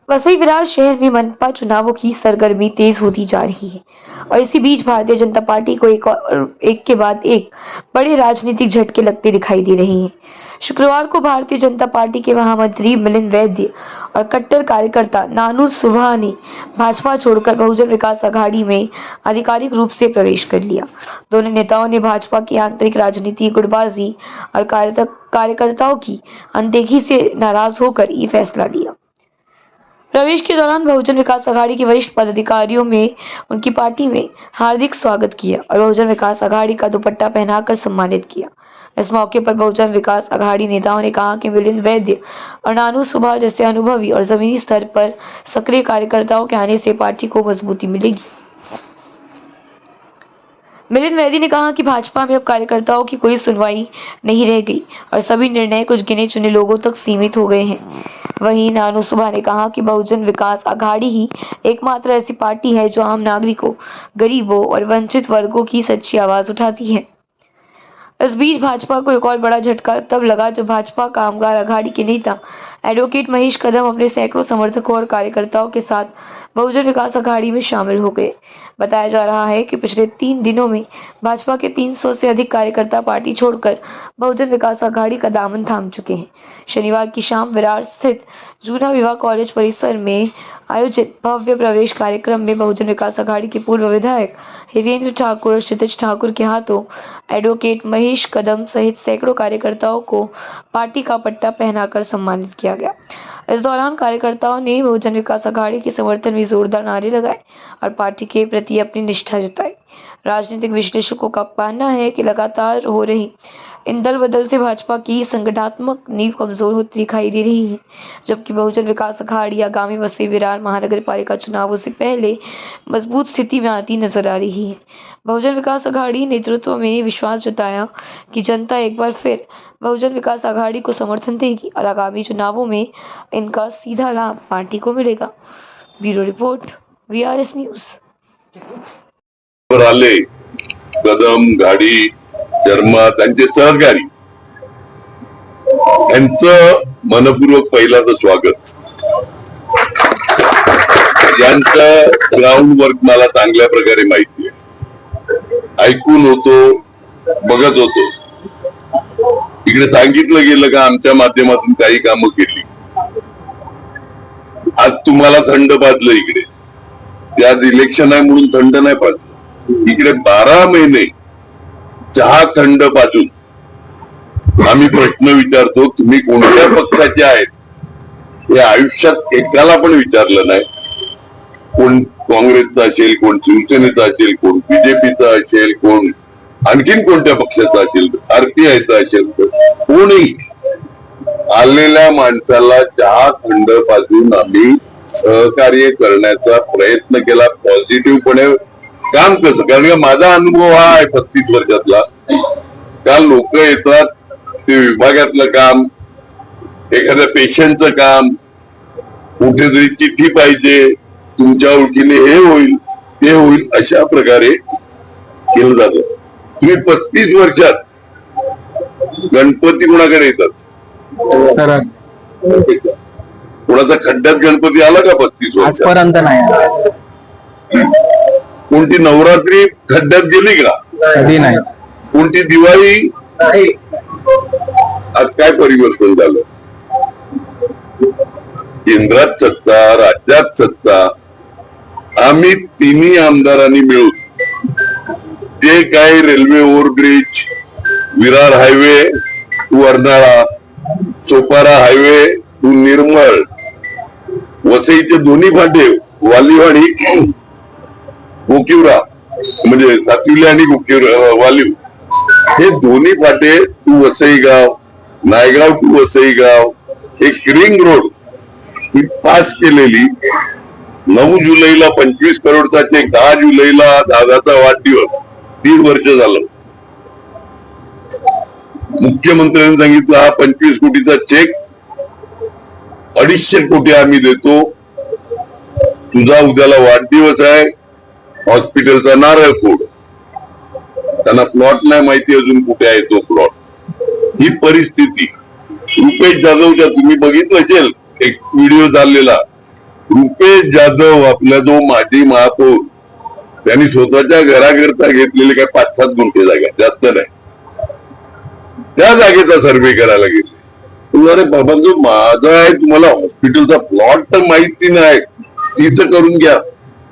वसई विरार शहर में मनपा चुनावों की सरगर्मी तेज होती जा रही है और इसी बीच भारतीय जनता पार्टी को एक के बाद एक बड़े राजनीतिक झटके लगते दिखाई दे रहे हैं। शुक्रवार को भारतीय जनता पार्टी के महामंत्री मिलिंद वैद्य और कट्टर कार्यकर्ता नानू सुभा ने भाजपा छोड़कर बहुजन विकास आघाड़ी में आधिकारिक रूप से प्रवेश कर लिया। दोनों नेताओं ने भाजपा की आंतरिक राजनीति, गुटबाजी और कार्यकर्ताओं की अनदेखी से नाराज होकर ये फैसला लिया। प्रवेश के दौरान बहुजन विकास आघाड़ी के वरिष्ठ पदाधिकारियों में उनकी पार्टी में हार्दिक स्वागत किया और बहुजन विकास आघाड़ी का दुपट्टा पहनाकर सम्मानित किया। इस मौके पर बहुजन विकास आघाड़ी नेताओं ने कहा कि मिलिंद वैद्य और नानू सुभा जैसे अनुभवी और जमीनी स्तर पर सक्रिय कार्यकर्ताओं के आने से पार्टी को मजबूती मिलेगी। मिलिंद वैद्य ने कहा कि भाजपा में अब कार्यकर्ताओं की कोई सुनवाई नहीं रह गई और सभी निर्णय कुछ गिने चुने लोगों तक सीमित हो गए हैं। वहीं नानू सुभा ने कहा कि बहुजन विकास आघाड़ी ही एकमात्र ऐसी पार्टी है जो आम नागरिकों, गरीबों और वंचित वर्गों की सच्ची आवाज उठाती है। इस बीच भाजपा को एक और बड़ा झटका तब लगा जब भाजपा कामगार आघाड़ी के नेता एडवोकेट महेश कदम अपने सैकड़ों समर्थकों और कार्यकर्ताओं के साथ बहुजन विकास आघाड़ी में शामिल हो गए। बताया जा रहा है कि पिछले 3 दिनों में भाजपा के 300 से अधिक कार्यकर्ता पार्टी छोड़कर बहुजन विकास आघाड़ी का दामन थाम चुके हैं। शनिवार की शाम विरार स्थित जूना विवाह कॉलेज परिसर में आयोजित भव्य प्रवेश कार्यक्रम में बहुजन विकास आघाड़ी के पूर्व विधायक हितेंद्र ठाकुर और क्षितिज ठाकुर के हाथों एडवोकेट महेश कदम सहित सैकड़ों कार्यकर्ताओं को पार्टी का पट्टा पहनाकर सम्मानित किया गया। इस दौरान कार्यकर्ताओं ने बहुजन विकास आघाड़ी के समर्थन में जोरदार नारे लगाए और पार्टी के प्रति अपनी निष्ठा जताई। राजनीतिक विश्लेषकों का मानना है कि लगातार हो रही इन दल बदल से भाजपा की संगठनात्मक नींव कमजोर होती दिखाई दे रही है, जबकि बहुजन विकास आघाड़ी आगामी वसई विरार महानगर पालिका चुनावों से पहले मजबूत स्थिति में आती नजर आ रही है। बहुजन विकास आघाड़ी नेतृत्व में विश्वास जताया कि जनता एक बार फिर बहुजन विकास आघाड़ी को समर्थन देगी और आगामी चुनावों में इनका सीधा लाभ पार्टी को मिलेगा। Bureau report, VRS news. Kadam, Ghadi, Sharma त्यांचे सहकारी यांचं मनपूर्वक पहिल्यांदा स्वागत। यांचं ग्राउंड वर्क मला चांगल्या प्रकारे माहिती आहे, ऐकून होतो, बघत होतो। इकडे सांगितलं गेलं का आमच्या माध्यमातून काही कामं केली। आज तुम्हाला थंड पाजलं इकडे, त्यात इलेक्शन आहे म्हणून थंड नाही पाजलं। इकडे 12 महिने चहा थंड पाजून आम्ही प्रश्न विचारतो, तुम्ही कोणत्या पक्षाचे आहेत हे आयुष्यात एकाला पण विचारलं नाही। कोण काँग्रेसचा असेल, कोण शिवसेनेचा असेल, कोण बीजेपीचा असेल, कोण आणखीन कोणत्या पक्षाचा असेल, RPIचा असेल, कोणी आलेल्या माणसाला चहा थंड पाजून आम्ही सहकार्य करण्याचा प्रयत्न केला, पॉझिटिव्हपणे काम कसं। कारण का माझा अनुभव हा आहे 35 वर्षातला। का लोक येतात, ते विभागातलं काम, एखाद्या पेशंटचं काम, कुठेतरी चिठ्ठी पाहिजे, तुमच्या ओळखीने हे होईल ते होईल, अशा प्रकारे केलं जातं। तुम्ही 35 वर्षात गणपती कोणाकडे येतात? कोणाचा खड्ड्यात गणपती आला का 35 वर्षात? आजपर्यंत नाही। कोणती नवरात्री खड्ड्यात गेली का? कधी नाही। कोणती दिवाळी? आज काय परिवर्तन झालं? केंद्रात सत्ता, राज्यात सत्ता, आम्ही तिन्ही आमदारांनी मिळून जे काही railway overbridge, Virar highway to Arnala, Sopara highway to Nirmal, वसईचे दोन्ही फाटे वालीवाडी गोकिवरा म्हणजे सातविले आणि वालीव, हे दोन्ही फाटे टू वसईगाव, नायगाव टू वसईगाव, एक रिंग रोड ही पास केलेली। 9 जुलैला 25 करोडचा चेक, 10 जुलैला दादाचा वाढदिवस, 3 वर्ष झालं। मुख्यमंत्र्यांनी सांगितलं हा 25 कोटीचा चेक 250 कोटी आम्ही देतो, तुझा उद्याला वाढदिवस आहे, हॉस्पिटलचा नारळ फोड। त्यांना प्लॉट नाही माहिती अजून कुठे आहे तो प्लॉट। ही परिस्थिती रुपेश जाधवच्या तुम्ही बघितलं असेल एक व्हिडिओ चाललेला, रुपेश जाधव आपला जो माजी महापौर, त्यांनी स्वतःच्या घराकरता घेतलेले काय 5-7 गुंठे जागा, जास्त नाही, त्या जागेचा सर्वे करायला गेले. अरे बाबा, जो माझा आहे, तुम्हाला हॉस्पिटलचा प्लॉट तर माहिती नाही, तिथं करून घ्या.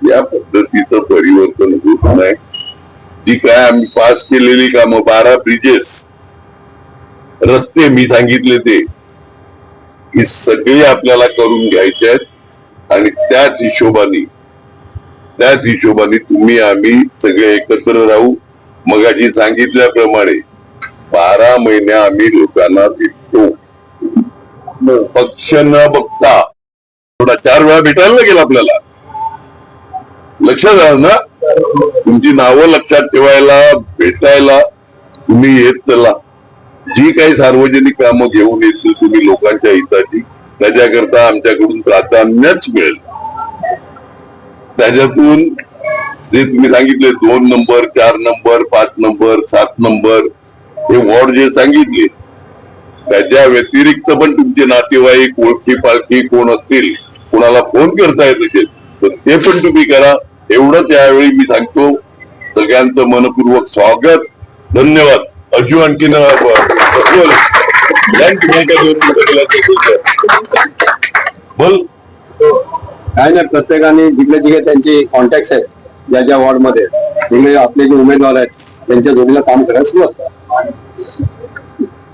या पद्धतीचं परिवर्तन होत नाही. जी काय आम्ही पास केलेली कामं, 12 ब्रिजेस, रस्ते मी सांगितले ते, ही सगळी आपल्याला करून घ्यायचे आहेत. आणि त्याच हिशोबाने तुम्ही आम्ही सगळे एकत्र राहू. मगाशी सांगितल्याप्रमाणे 12 महिने आम्ही लोकांना भेटतो, पक्ष न बघता. थोडा 4 वेळा भेटायला लागेल आपल्याला, लक्षात आलं ना. तुमची नावं लक्षात ठेवायला, भेटायला तुम्ही येत चला. जी काही सार्वजनिक कामं घेऊन येतील तुम्ही लोकांच्या हिताची, त्याच्याकरता आमच्याकडून प्राधान्यच मिळेल. त्याच्यातून जे तुम्ही सांगितले 2 नंबर, 4 नंबर, 5 नंबर, 7 नंबर, हे वॉर्ड जे सांगितले, त्याच्या व्यतिरिक्त पण तुमचे नातेवाईक, ओळखी पाळखी कोण असतील, कोणाला फोन करता येत असेल तर ते पण तुम्ही करा. एवढंच यावेळी मी सांगतो. सगळ्यांचं मनपूर्वक स्वागत, धन्यवाद. अजून आणखीन बोल. काय नाही, प्रत्येकाने जिकडे जिकडे त्यांचे कॉन्टॅक्ट आहेत, ज्या ज्या वॉर्ड मध्ये तिकडे आपले जे उमेदवार आहेत त्यांच्या जोडीला काम करायला सुरुवात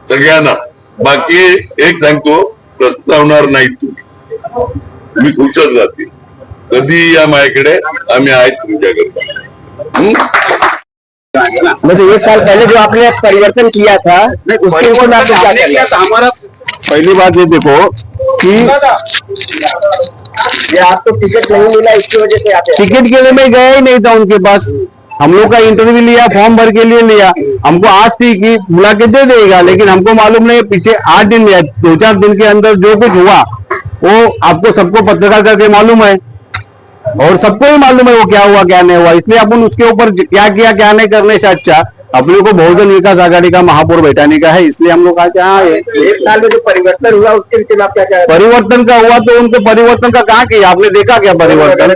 सगळ्यांना. बाकी एक सांगतो, प्रस्तावणार नाही तुम्ही खुशच राहतील. कधी या माझ्याकडे, आम्ही आहेत तुमच्याकरता. म्हणजे 1 साल पहले जो आपने परिवर्तन किया था, उसके ऊपर में आपने क्या किया? हमारा पहली बात ये देखो कि ये आपको टिकट नहीं मिला, इसकी वजह से आप टिकट के लिए मैं गया ही नहीं था उनके पास. हम लोग का इंटरव्यू लिया, फॉर्म भर के लिए लिया. हमको आज थी कि बुला के दे देगा, लेकिन हमको मालूम नहीं, पीछे 8 दिन या 2-4 दिन के अंदर जो कुछ हुआ वो आपको सबको पत्रकार करके मालूम है, और सबको ही मालूम है वो क्या हुआ क्या नहीं हुआ. इसलिए अपन उसके ऊपर क्या किया क्या नहीं करने से अच्छा अपने को बहुजन विकास आघाड़ी का महापौर बैठाने का है. इसलिए हम लोग आज यहाँ 1 साल में जो परिवर्तन हुआ उसके विषय में आप क्या कहें? परिवर्तन का हुआ तो उनको परिवर्तन का कहा किया, आपने देखा क्या परिवर्तन?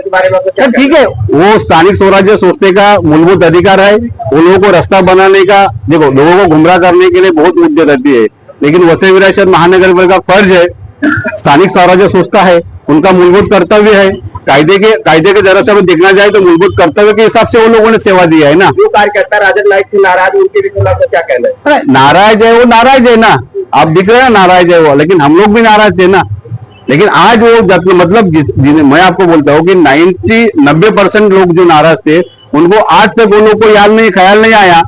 ठीक है, वो स्थानिक स्वराज्य संस्था का मूलभूत अधिकार है. वो लोगों को रास्ता बनाने का, देखो लोगों को गुमराह करने के लिए बहुत मुद्दे रहती है, लेकिन वसई विरासत महानगर का फर्ज है. स्थानिक स्वराज्य संस्था है, उनका मूलभूत कर्तव्य है. कायदे के जरा से देखना जाए तो मूलभूत कर्तव्य के हिसाब से वो लोगों ने सेवा दिया है ना. जो कार्यकर्ता राजन नाईक से नाराज, उनके भी खिलाफ क्या कहना है? नाराज है वो, नाराज है ना. आप दिख रहे हैं नाराज है वो, लेकिन हम लोग भी नाराज थे ना. लेकिन आज वो मतलब मैं आपको बोलता हूँ कि 90% लोग जो नाराज थे, उनको आज तक वो लोग को ख्याल नहीं आया.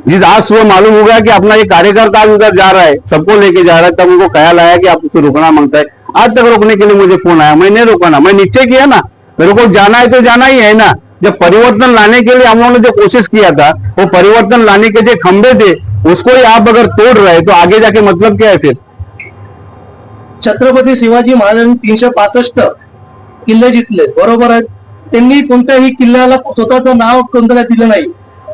जिस आज सुबह मालूम हो गया कि अपना ये कार्यकर्ता उधर जा रहा है, सबको लेके जा रहा है, तब उनको ख्याल आया कि आप उसको रोकना मांगता है. आज तक रोकने के लिए मुझे फोन आया, मैं नहीं रोका ना, मैं निश्चय किया ना, मेरे को जाना है तो जाना ही है ना. जब परिवर्तन लाने के लिए हम लोगों ने जो कोशिश किया था, वो परिवर्तन लाने के जो खंबे थे उसको ही आप अगर तोड़ रहे तो आगे जाके मतलब क्या है फिर? छत्रपती शिवाजी महाराजांनी 365 किल्ले जिंकले, बरोबर आहे. त्यांनी कोणत्याही किल्ल्याला स्वतःचं नाव कोणत्याला दिलं नाही.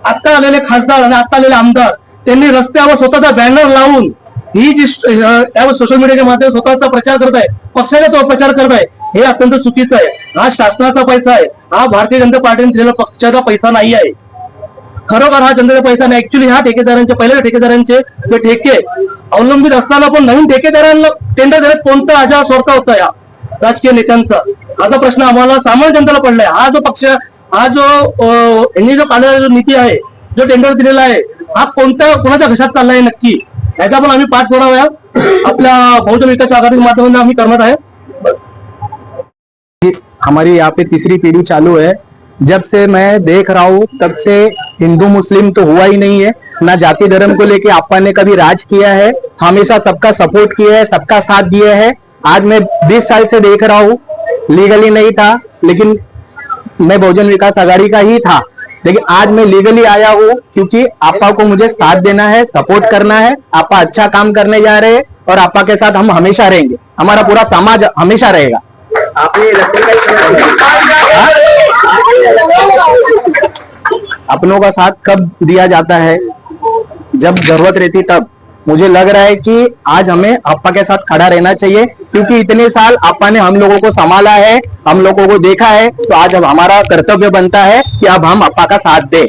आता आलेले खासदार आणि आता आलेले आमदार त्यांनी रस्त्यावर स्वतःचा बॅनर लावून ही जी त्यावर सोशल मीडियाच्या माध्यमातून स्वतःचा प्रचार करत आहे, पक्षाचा तो प्रचार करत आहे, हे अत्यंत चुकीचं आहे. हा शासनाचा पैसा आहे, हा भारतीय जनता पार्टीने दिलेला पक्षाचा पैसा नाही आहे. खरोखर हा जनतेचा पैसा नाही. ऍक्च्युली ह्या ठेकेदारांचे, पहिल्या ठेकेदारांचे जे ठेके अवलंबित असताना पण नवीन ठेकेदारांना टेंडर देण्यात कोणता अजा स्वार्थ होता या राजकीय नेत्यांचा? हाचा प्रश्न आम्हाला सामान्य जनतेला पडलाय. हा जो पक्ष, हा जो यांनी जो काढलेला जो नीती आहे, जो टेंडर दिलेला आहे, हा कोणाच्या घशात चाललाय नक्की, याचा पण आम्ही पाठपुरावा आपल्या बहुजन विकास आघाडीच्या माध्यमातून आम्ही करणार आहे. हमारी यहाँ पे तीसरी पीढ़ी चालू है. जब से मैं देख रहा हूँ तब से हिंदू मुस्लिम तो हुआ ही नहीं है ना. जाति धर्म को लेके आपा ने कभी राज किया है, हमेशा सबका सपोर्ट किया है, सबका साथ दिया है. आज मैं 20 साल से देख रहा हूँ, लीगली नहीं था, लेकिन मैं बहुजन विकास आघाड़ी का ही था, लेकिन आज मैं लीगली आया हूँ क्योंकि आपा को मुझे साथ देना है, सपोर्ट करना है. आपा अच्छा काम करने जा रहे हैं और आपा के साथ हम हमेशा रहेंगे, हमारा पूरा समाज हमेशा रहेगा. अपनों का साथ कब दिया जाता है? जब जरूरत रहती तब. मुझे लग रहा है कि आज हमें आपा के साथ खड़ा रहना चाहिए, क्योंकि इतने साल आपा ने हम लोगों को संभाला है, हम लोगों को देखा है, तो आज अब हमारा कर्तव्य बनता है कि अब हम आपा का साथ दें।